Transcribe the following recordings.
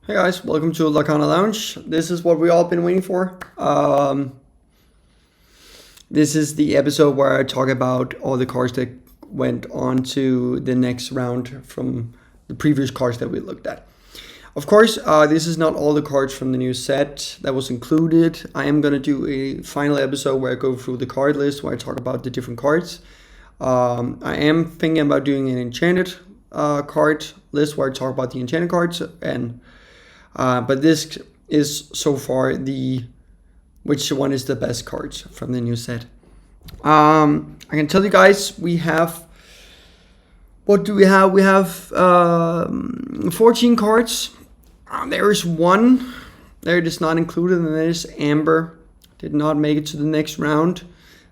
Hey guys, welcome to Lorcana Lounge. This is what we all been waiting for. This is the episode where I talk about all the cards that went on to the next round from the previous cards that we looked at. Of course, this is not all the cards from the new set that was included. I am going to do a final episode where I go through the card list, where I talk about the different cards. I am thinking about doing an enchanted card list where I talk about the enchanted cards, and but this is so far which one is the best cards from the new set. I can tell you guys we have. What do we have? We have 14 cards. There is one there it is not included, and that is Amber. Did not make it to the next round.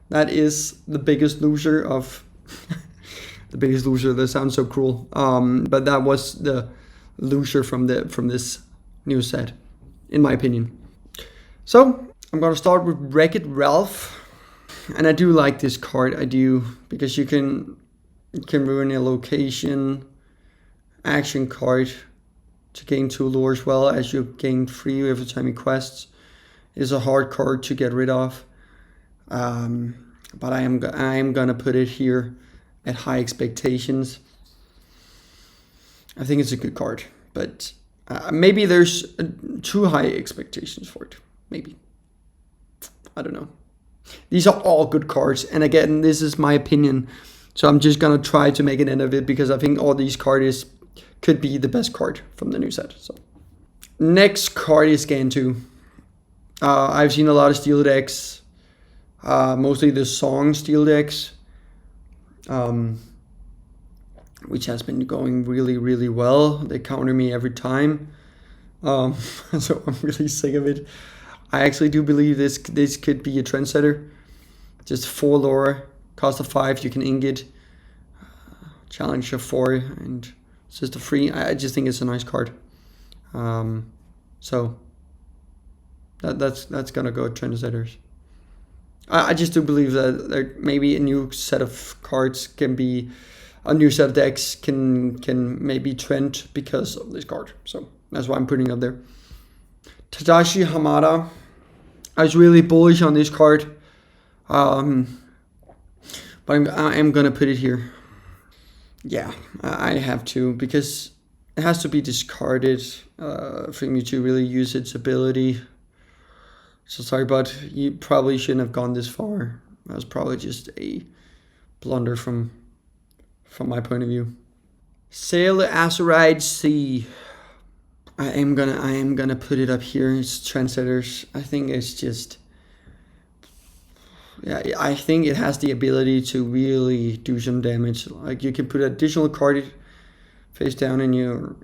That is the biggest loser of the biggest loser. That sounds so cruel. But that was the loser from this new set, in my opinion. So I'm gonna start with Wreck-It Ralph, and I do like this card. I do, because it can ruin a location action card to gain 2 lore, as well as you gain 3 every time you quests. It is a hard card to get rid of, but I am gonna put it here at high expectations. I think it's a good card, but maybe there's too high expectations for it. Maybe. I don't know. These are all good cards, and again, this is my opinion. So I'm just gonna try to make an end of it, because I think all these cards could be the best card from the new set. So next card is Gantu. I've seen a lot of steel decks, mostly the song steel decks, which has been going really, really well. They counter me every time, so I'm really sick of it. I actually do believe this could be a trendsetter. Just 4 lore, cost of 5, you can ink it, challenge of 4, and it's just a free. I just think it's a nice card. So that's gonna go trendsetters. I just do believe that there maybe a new set of cards can be, a new set of decks can maybe trend because of this card. So that's why I'm putting it up there. Tadashi Hamada. I was really bullish on this card, but I am gonna put it here. Yeah, I have to, because it has to be discarded for me to really use its ability. So sorry, but you probably shouldn't have gone this far. That was probably just a blunder from my point of view. Sail the Azurite Sea. I am gonna put it up here. It's trendsetters. I think it's just, yeah, I think it has the ability to really do some damage. Like, you can put an additional card face down in your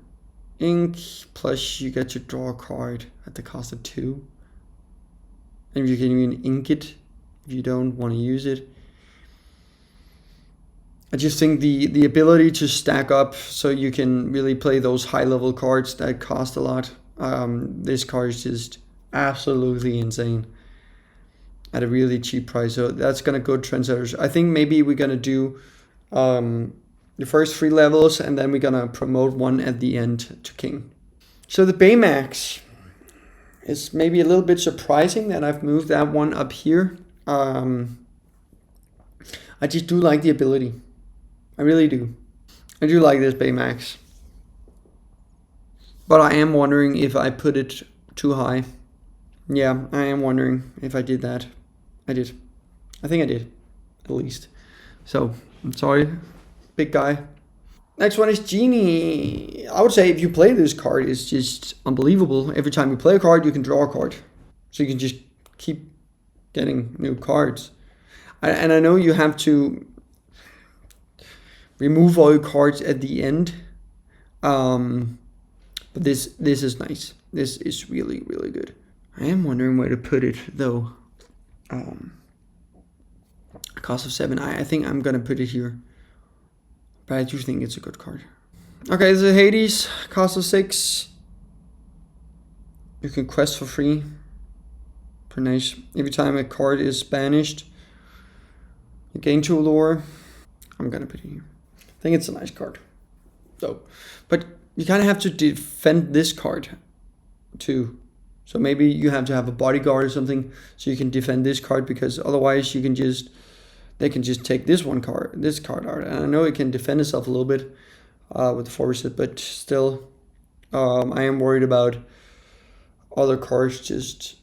ink, plus you get to draw a card at the cost of 2. And you can even ink it if you don't want to use it. I just think the ability to stack up so you can really play those high level cards that cost a lot. This card is just absolutely insane at a really cheap price. So that's gonna go trendsetters. I think maybe we're gonna do the first 3 levels, and then we're gonna promote one at the end to King. So the Baymax is maybe a little bit surprising that I've moved that one up here. I just do like the ability. I really do. I do like this Baymax. But I am wondering if I put it too high. Yeah, I am wondering if I did that. I did. I think I did, at least. So, I'm sorry, big guy. Next one is Genie. I would say if you play this card, it's just unbelievable. Every time you play a card, you can draw a card. So you can just keep getting new cards. And I know you have to remove all your cards at the end. But this is nice. This is really, really good. I am wondering where to put it, though. Cost of 7. I think I'm gonna put it here. But I do think it's a good card. Okay, this is Hades. Cost of 6. You can quest for free. Pretty nice. Every time a card is banished, you gain 2 lore. I'm gonna put it here. I think it's a nice card, though. But you kind of have to defend this card. too. So maybe you have to have a bodyguard or something so you can defend this card, because otherwise they can just take this card out. And I know it can defend itself a little bit with the force, but still, I am worried about other cards just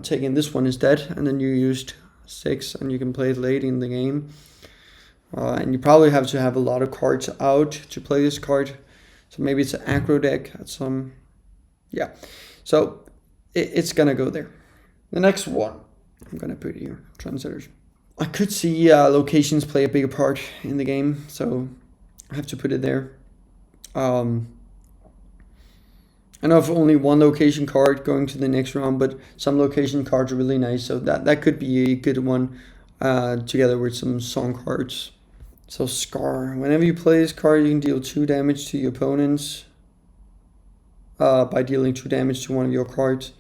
taking this one instead, and then you used 6 and you can play it late in the game. And you probably have to have a lot of cards out to play this card. So maybe it's an aggro deck at some, yeah. So it's gonna go there. The next one, I'm gonna put here, Translators. I could see locations play a bigger part in the game, so I have to put it there. I know of only one location card going to the next round, but some location cards are really nice, so that could be a good one together with some song cards. So Scar, whenever you play this card, you can deal 2 damage to your opponents by dealing 2 damage to one of your cards,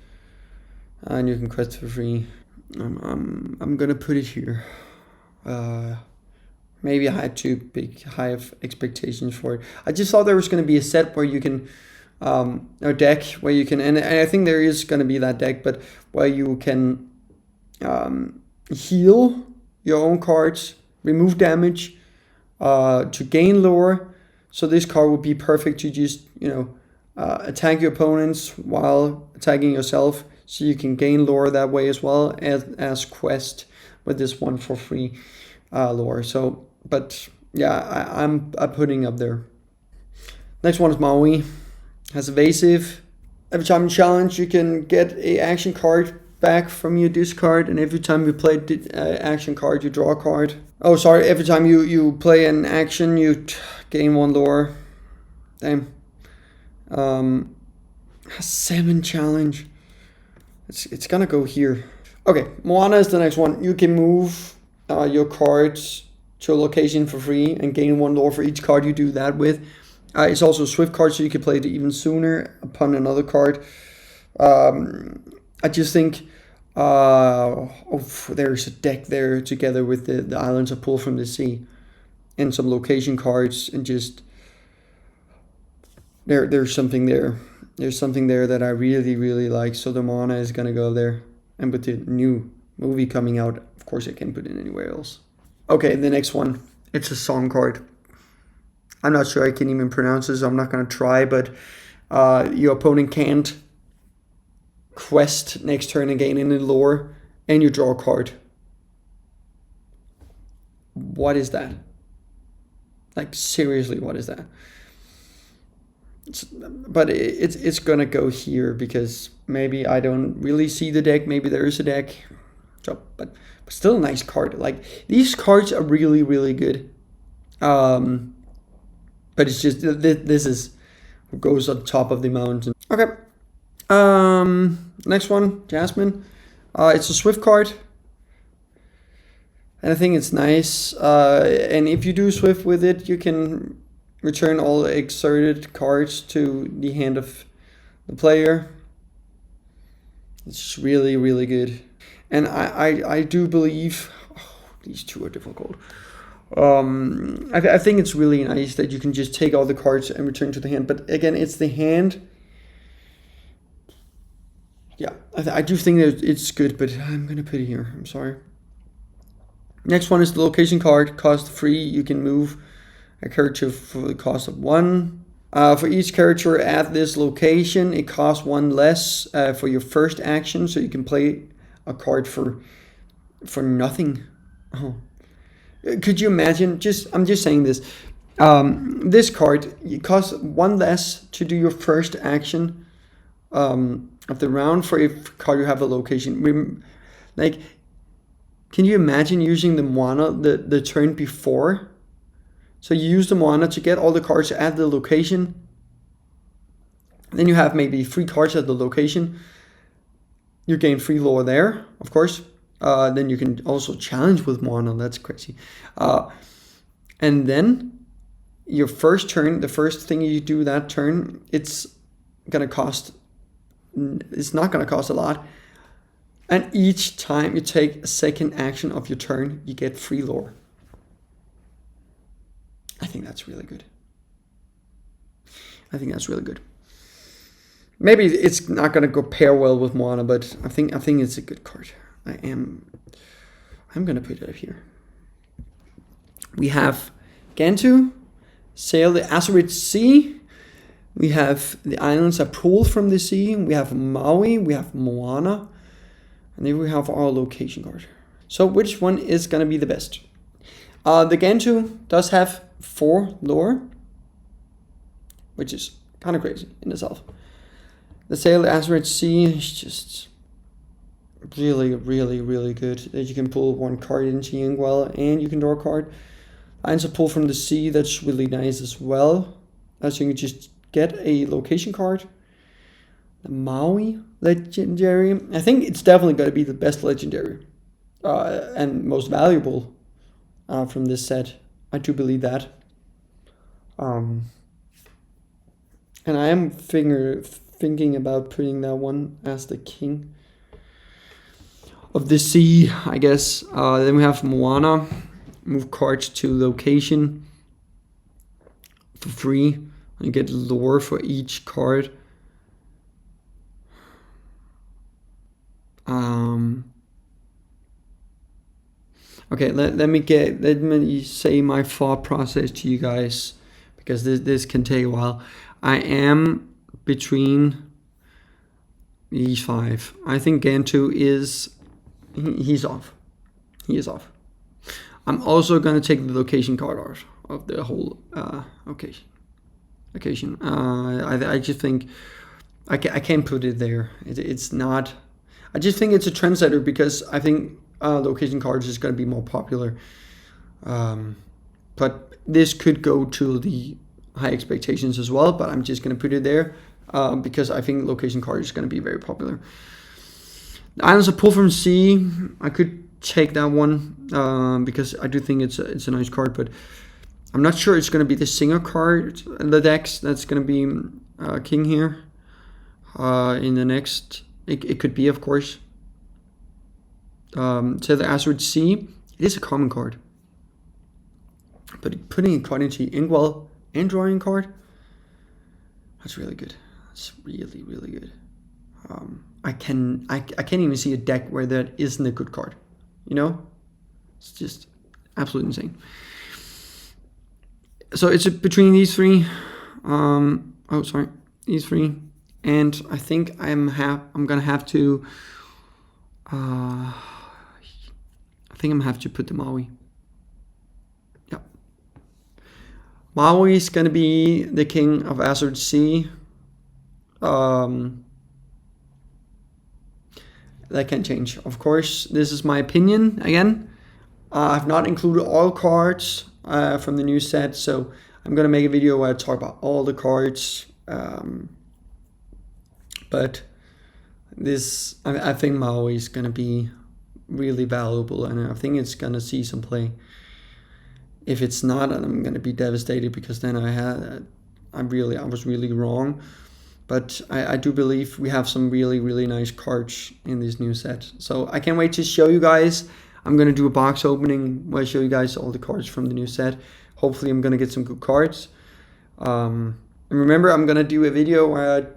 and you can quest for free. I'm gonna put it here. Maybe I had too high of expectations for it. I just thought there was gonna be a set where you can, a deck where you can, and I think there is gonna be that deck, but where you can heal your own cards, remove damage, to gain lore. So this card would be perfect to just, attack your opponents while attacking yourself, so you can gain lore that way as well as quest with this one for free lore. So, but yeah, I'm putting up there. Next one is Maui. Has evasive. Every time you challenge, you can get a action card back from your discard, and every time you play action card, you draw a card. Oh, sorry, every time you play an action, you gain 1 lore. Damn. Has 7 challenge. It's gonna go here. Okay, Moana is the next one. You can move your cards to a location for free and gain 1 lore for each card you do that with. It's also a swift card, so you can play it even sooner upon another card. I just think there's a deck there together with the Islands of Pull from the Sea and some location cards, and just there's something there. There's something there that I really, really like. So the Moana is gonna go there. And with the new movie coming out, of course I can put it anywhere else. Okay, the next one. It's a song card. I'm not sure I can even pronounce this. I'm not gonna try, but your opponent can't quest next turn and gain any lore, and you draw a card. What is that? Like, seriously, what is that? But it's gonna go here, because maybe I don't really see the deck. Maybe there is a deck. So, but still a nice card. Like, these cards are really, really good. But it's just, this is what goes on top of the mountain. Okay. Next one, Jasmine. It's a swift card, and I think it's nice. And if you do swift with it, you can return all exerted cards to the hand of the player. It's really, really good. And I do believe, these two are difficult. I think it's really nice that you can just take all the cards and return to the hand. But again, it's the hand. Yeah, I do think that it's good, but I'm going to put it here. I'm sorry. Next one is the location card. Cost 3. You can move a character for the cost of 1. For each character at this location, it costs 1 less for your first action, so you can play a card for nothing. Oh. Could you imagine? I'm just saying this. This card, it costs 1 less to do your first action of the round for a card you have a location. Like, can you imagine using the Moana the turn before? So you use the Moana to get all the cards at the location. Then you have maybe 3 cards at the location. You gain free lore there, of course. Then you can also challenge with Moana. That's crazy. And then your first turn, the first thing you do that turn, it's not going to cost a lot. And each time you take a second action of your turn, you get free lore. I think that's really good. Maybe it's not gonna go pair well with Moana, but I think it's a good card. I'm gonna put it up here. We have Gantu, sail the Azurite Sea. We have the islands are pulled from the sea. We have Maui. We have Moana, and then we have our location card. So which one is gonna be the best? The Gantu does have 4 lore, which is kind of crazy in itself. The sail the Azurite Sea is just really, really, really good. That you can pull 1 card into Inkwell and you can draw a card. Islands are pulled from the sea. That's really nice as well. As you can just get a location card. The Maui legendary. I think it's definitely going to be the best legendary and most valuable from this set. I do believe that. And I am thinking about putting that one as the king of the sea, I guess. Then we have Moana. Move cards to location for free. You get lore for each card. Okay, let me say my thought process to you guys, because this can take a while. I am between these 5. I think Gantu he's off. He is off. I'm also gonna take the location card out of the whole occasion. I just think I can't put it there. It's not. I just think it's a trendsetter because I think location cards is gonna be more popular. But this could go to the high expectations as well. But I'm just gonna put it there because I think location cards is gonna be very popular. The islands are pulled from sea. I could take that one because I do think it's a nice card, but I'm not sure it's going to be the singer card in the decks that's going to be king here in the next. It could be, of course. So the Azurite Sea, it is a common card, but putting a card into Inkwell and drawing a card, that's really good. That's really, really good. I can't even see a deck where that isn't a good card. You know, it's just absolutely insane. So it's between these 3. These 3, and I think I'm gonna have to. I think I'm gonna have to put the Maui. Yeah, Maui is gonna be the king of Azurite Sea. That can change, of course. This is my opinion again. I've not included all cards from the new set, so I'm gonna make a video where I talk about all the cards. But this, I think Maui is gonna be really valuable, and I think it's gonna see some play. If it's not, I'm gonna be devastated because then I was really wrong. But I do believe we have some really, really nice cards in this new set. So I can't wait to show you guys. I'm going to do a box opening where I show you guys all the cards from the new set. Hopefully I'm going to get some good cards. And remember, I'm going to do a video where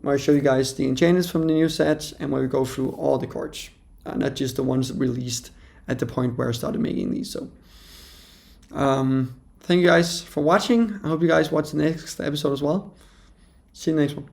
I show you guys the enchantments from the new set and where we go through all the cards. Not just the ones released at the point where I started making these. So thank you guys for watching. I hope you guys watch the next episode as well. See you next one.